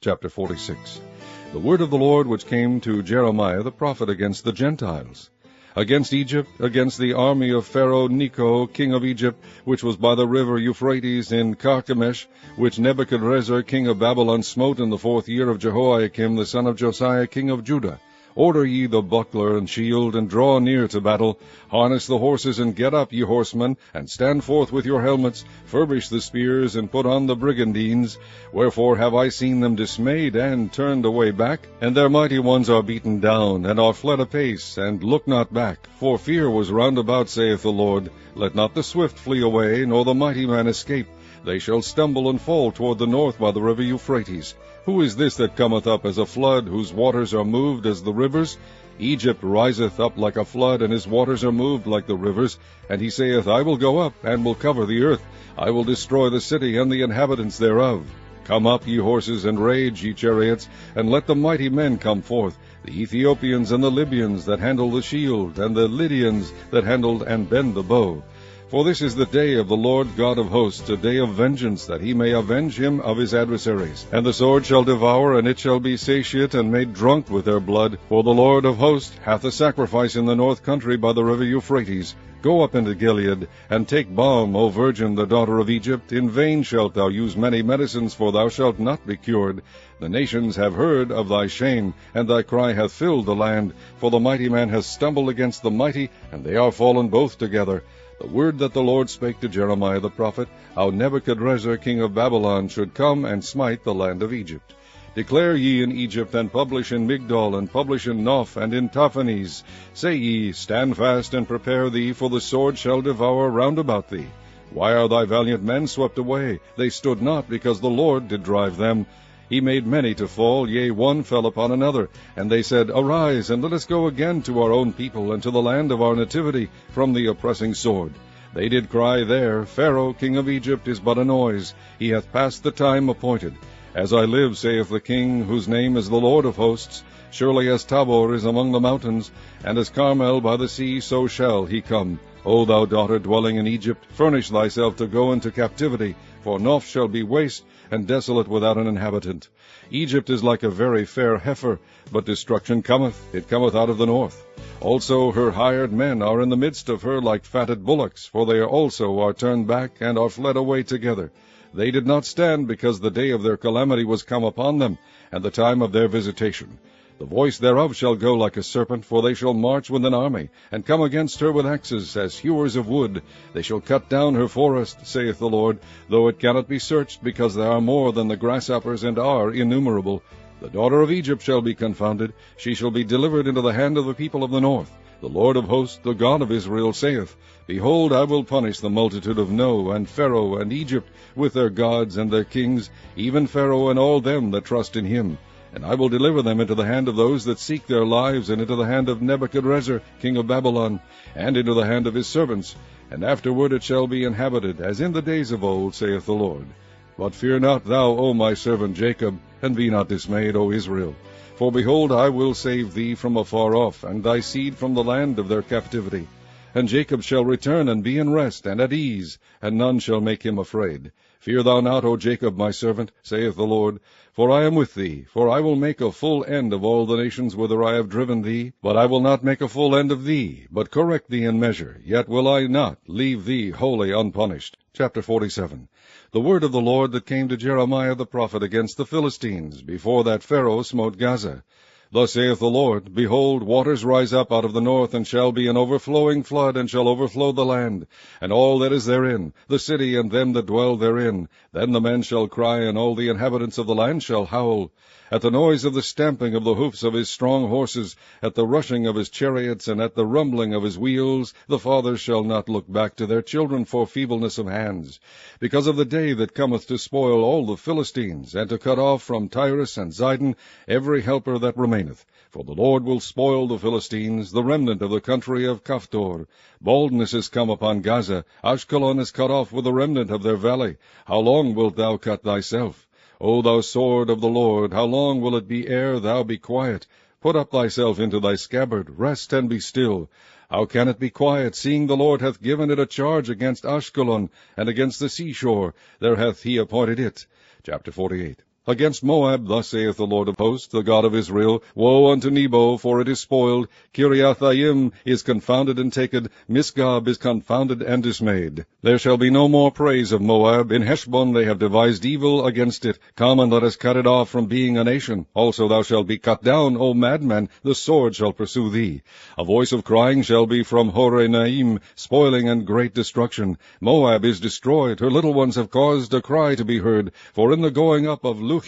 Chapter 46. The word of the Lord which came to Jeremiah the prophet against the Gentiles. Against Egypt, against the army of Pharaoh Necho, king of Egypt, which was by the river Euphrates in Carchemish, which Nebuchadrezzar king of Babylon smote in the 4th year of Jehoiakim the son of Josiah king of Judah. Order ye the buckler and shield, and draw near to battle. Harness the horses, and get up, ye horsemen, and stand forth with your helmets. Furbish the spears, and put on the brigandines. Wherefore have I seen them dismayed, and turned away back? And their mighty ones are beaten down, and are fled apace, and look not back. For fear was round about, saith the Lord. Let not the swift flee away, nor the mighty man escape. They shall stumble and fall toward the north by the river Euphrates. Who is this that cometh up as a flood, whose waters are moved as the rivers? Egypt riseth up like a flood, and his waters are moved like the rivers. And he saith, I will go up, and will cover the earth. I will destroy the city, and the inhabitants thereof. Come up, ye horses, and rage, ye chariots, and let the mighty men come forth, the Ethiopians and the Libyans that handle the shield, and the Lydians that handle and bend the bow. For this is the day of the Lord God of hosts, a day of vengeance, that he may avenge him of his adversaries. And the sword shall devour, and it shall be satiate and made drunk with their blood. For the Lord of hosts hath a sacrifice in the north country by the river Euphrates. Go up into Gilead, and take balm, O virgin, the daughter of Egypt. In vain shalt thou use many medicines, for thou shalt not be cured. The nations have heard of thy shame, and thy cry hath filled the land. For the mighty man hath stumbled against the mighty, and they are fallen both together. The word that the Lord spake to Jeremiah the prophet, how Nebuchadrezzar king of Babylon should come and smite the land of Egypt. Declare ye in Egypt, and publish in Migdol, and publish in Noph, and in Taphanes. Say ye, stand fast and prepare thee, for the sword shall devour round about thee. Why are thy valiant men swept away? They stood not, because the Lord did drive them. He made many to fall, yea, one fell upon another. And they said, Arise, and let us go again to our own people, and to the land of our nativity, from the oppressing sword. They did cry there, Pharaoh king of Egypt is but a noise. He hath passed the time appointed. As I live, saith the King, whose name is the Lord of hosts, surely as Tabor is among the mountains, and as Carmel by the sea, so shall he come. O thou daughter dwelling in Egypt, furnish thyself to go into captivity, for Noph shall be waste, and desolate without an inhabitant. Egypt is like a very fair heifer, but destruction cometh, it cometh out of the north. Also her hired men are in the midst of her like fatted bullocks, for they also are turned back, and are fled away together. They did not stand, because the day of their calamity was come upon them, and the time of their visitation. The voice thereof shall go like a serpent, for they shall march with an army, and come against her with axes, as hewers of wood. They shall cut down her forest, saith the Lord, though it cannot be searched, because there are more than the grasshoppers, and are innumerable. The daughter of Egypt shall be confounded, she shall be delivered into the hand of the people of the north. The Lord of hosts, the God of Israel, saith, Behold, I will punish the multitude of No, and Pharaoh, and Egypt, with their gods and their kings, even Pharaoh and all them that trust in him. And I will deliver them into the hand of those that seek their lives, and into the hand of Nebuchadrezzar king of Babylon, and into the hand of his servants. And afterward it shall be inhabited, as in the days of old, saith the Lord. But fear not thou, O my servant Jacob, and be not dismayed, O Israel. For behold, I will save thee from afar off, and thy seed from the land of their captivity. And Jacob shall return, and be in rest, and at ease, and none shall make him afraid. Fear thou not, O Jacob, my servant, saith the Lord, for I am with thee. For I will make a full end of all the nations whither I have driven thee. But I will not make a full end of thee, but correct thee in measure. Yet will I not leave thee wholly unpunished. Chapter 47. The word of the Lord that came to Jeremiah the prophet against the Philistines, before that Pharaoh smote Gaza. Thus saith the Lord, Behold, waters rise up out of the north, and shall be an overflowing flood, and shall overflow the land, and all that is therein, the city and them that dwell therein. Then the men shall cry, and all the inhabitants of the land shall howl. At the noise of the stamping of the hoofs of his strong horses, at the rushing of his chariots, and at the rumbling of his wheels, the fathers shall not look back to their children for feebleness of hands, because of the day that cometh to spoil all the Philistines, and to cut off from Tyrus and Zidon every helper that remaineth. For the Lord will spoil the Philistines, the remnant of the country of Caphtor. Baldness is come upon Gaza. Ashkelon is cut off with the remnant of their valley. How long wilt thou cut thyself? O thou sword of the Lord, how long will it be ere thou be quiet? Put up thyself into thy scabbard, rest and be still. How can it be quiet, seeing the Lord hath given it a charge against Ashkelon, and against the seashore? There hath he appointed it. Chapter 48. Against Moab, thus saith the Lord of hosts, the God of Israel, Woe unto Nebo, for it is spoiled. Kiriathaim is confounded and taken. Misgab is confounded and dismayed. There shall be no more praise of Moab. In Heshbon they have devised evil against it. Come and let us cut it off from being a nation. Also thou shalt be cut down, O madman, the sword shall pursue thee. A voice of crying shall be from Horonaim, spoiling and great destruction. Moab is destroyed, her little ones have caused a cry to be heard. For in the going up of Luhith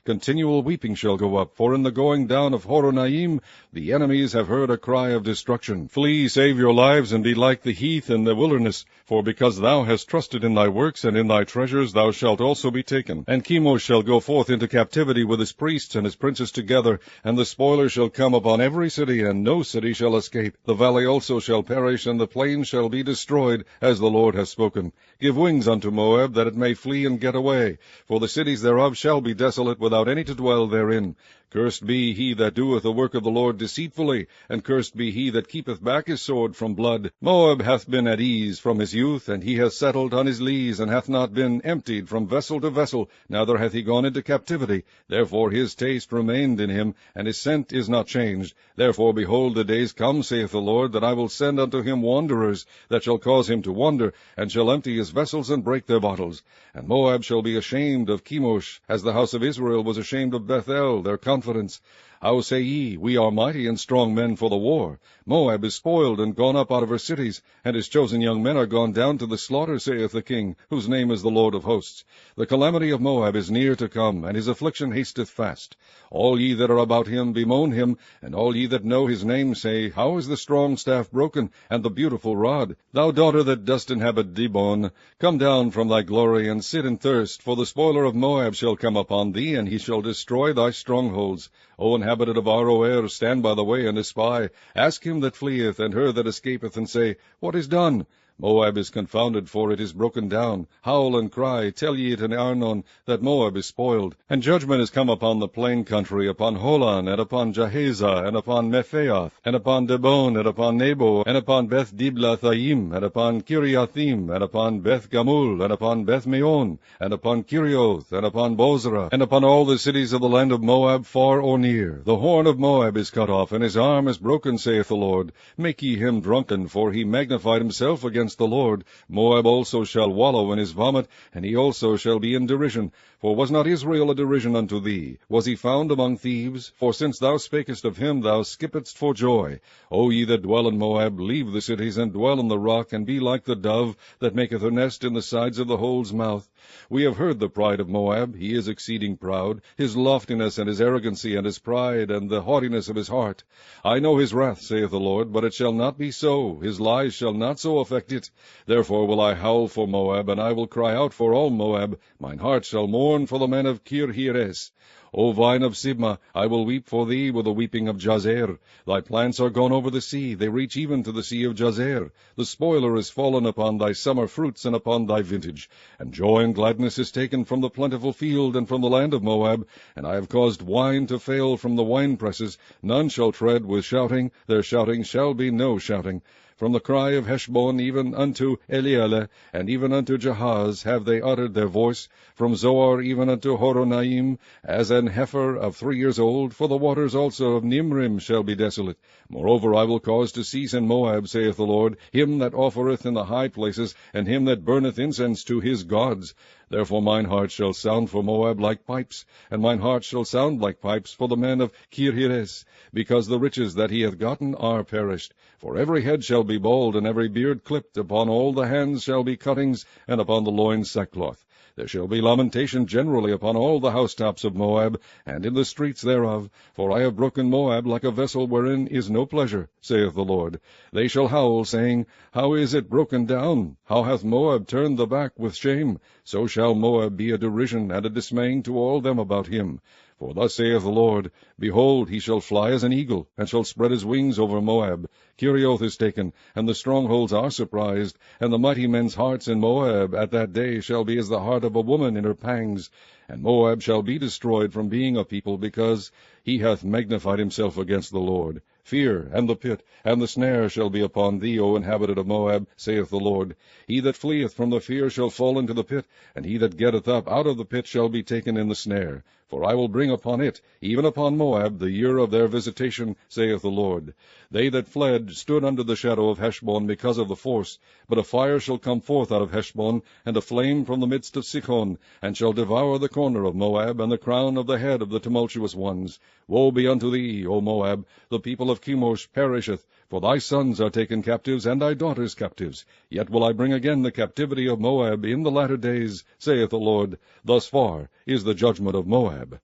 continual weeping shall go up. For in the going down of Horonaim the enemies have heard a cry of destruction. Flee, save your lives, and be like the heath in the wilderness. For because thou hast trusted in thy works and in thy treasures, thou shalt also be taken. And Chemosh shall go forth into captivity with his priests and his princes together, and the spoiler shall come upon every city, and no city shall escape. The valley also shall perish, and the plain shall be destroyed, as the Lord hath spoken. Give wings unto Moab, that it may flee and get away. For the cities thereof shall be desolate, without any to dwell therein. Cursed be he that doeth the work of the Lord deceitfully, and cursed be he that keepeth back his sword from blood. Moab hath been at ease from his youth, and he hath settled on his lees, and hath not been emptied from vessel to vessel, neither hath he gone into captivity. Therefore his taste remained in him, and his scent is not changed. Therefore, behold, the days come, saith the Lord, that I will send unto him wanderers, that shall cause him to wander, and shall empty his vessels and break their bottles. And Moab shall be ashamed of Chemosh, as the house of Israel was ashamed of Bethel, their confidence. How say ye, We are mighty and strong men for the war? Moab is spoiled and gone up out of her cities, and his chosen young men are gone down to the slaughter, saith the King, whose name is the Lord of hosts. The calamity of Moab is near to come, and his affliction hasteth fast. All ye that are about him bemoan him, and all ye that know his name say, How is the strong staff broken, and the beautiful rod? Thou daughter that dost inhabit Dibon, come down from thy glory, and sit in thirst, for the spoiler of Moab shall come upon thee, and he shall destroy thy strongholds. O inhabitant of Aroer, stand by the way and espy. Ask him that fleeth, and her that escapeth, and say, What is done? Moab is confounded, for it is broken down. Howl and cry, tell ye it in Arnon, that Moab is spoiled. And judgment is come upon the plain country, upon Holon, and upon Jahazah, and upon Mephaath, and upon Dibon, and upon Nebo, and upon Beth Diblathaim, and upon Kiriathim, and upon Beth Gamul, and upon Beth Meon, and upon Kirioth, and upon Bozrah, and upon all the cities of the land of Moab, far or near. The horn of Moab is cut off, and his arm is broken, saith the Lord. Make ye him drunken, for he magnified himself against the Lord. Moab also shall wallow in his vomit, and he also shall be in derision. For was not Israel a derision unto thee? Was he found among thieves? For since thou spakest of him, thou skippedst for joy. O ye that dwell in Moab, leave the cities, and dwell in the rock, and be like the dove that maketh her nest in the sides of the hole's mouth. We have heard the pride of Moab. He is exceeding proud, his loftiness, and his arrogancy, and his pride, and the haughtiness of his heart. I know his wrath, saith the Lord, but it shall not be so. His lies shall not so affect it. Therefore will I howl for Moab, and I will cry out for all Moab. Mine heart shall mourn for the men of Kirheres. O vine of Sibmah, I will weep for thee with the weeping of Jazer. Thy plants are gone over the sea, they reach even to the sea of Jazer. The spoiler is fallen upon thy summer fruits and upon thy vintage. And joy and gladness is taken from the plentiful field and from the land of Moab. And I have caused wine to fail from the winepresses. None shall tread with shouting, their shouting shall be no shouting. From the cry of Heshbon even unto Elealeh, and even unto Jahaz, have they uttered their voice, from Zoar even unto Horonaim, as an heifer of 3 years old, for the waters also of Nimrim shall be desolate. Moreover, I will cause to cease in Moab, saith the Lord, him that offereth in the high places, and him that burneth incense to his gods. Therefore mine heart shall sound for Moab like pipes, and mine heart shall sound like pipes for the men of Kirheres, because the riches that he hath gotten are perished. For every head shall be bald, and every beard clipped, upon all the hands shall be cuttings, and upon the loins sackcloth. There shall be lamentation generally upon all the housetops of Moab, and in the streets thereof, for I have broken Moab like a vessel wherein is no pleasure, saith the Lord. They shall howl, saying, How is it broken down? How hath Moab turned the back with shame? So shall Moab be a derision and a dismaying to all them about him. For thus saith the Lord, Behold, he shall fly as an eagle, and shall spread his wings over Moab. Kirioth is taken, and the strongholds are surprised, and the mighty men's hearts in Moab at that day shall be as the heart of a woman in her pangs. And Moab shall be destroyed from being a people, because he hath magnified himself against the Lord. Fear, and the pit, and the snare shall be upon thee, O inhabitant of Moab, saith the Lord. He that fleeth from the fear shall fall into the pit, and he that getteth up out of the pit shall be taken in the snare. For I will bring upon it, even upon Moab, the year of their visitation, saith the Lord. They that fled stood under the shadow of Heshbon because of the force. But a fire shall come forth out of Heshbon, and a flame from the midst of Sichon, and shall devour the corner of Moab, and the crown of the head of the tumultuous ones. Woe be unto thee, O Moab! The people of Chemosh perisheth, for thy sons are taken captives, and thy daughters captives. Yet will I bring again the captivity of Moab in the latter days, saith the Lord. Thus far is the judgment of Moab.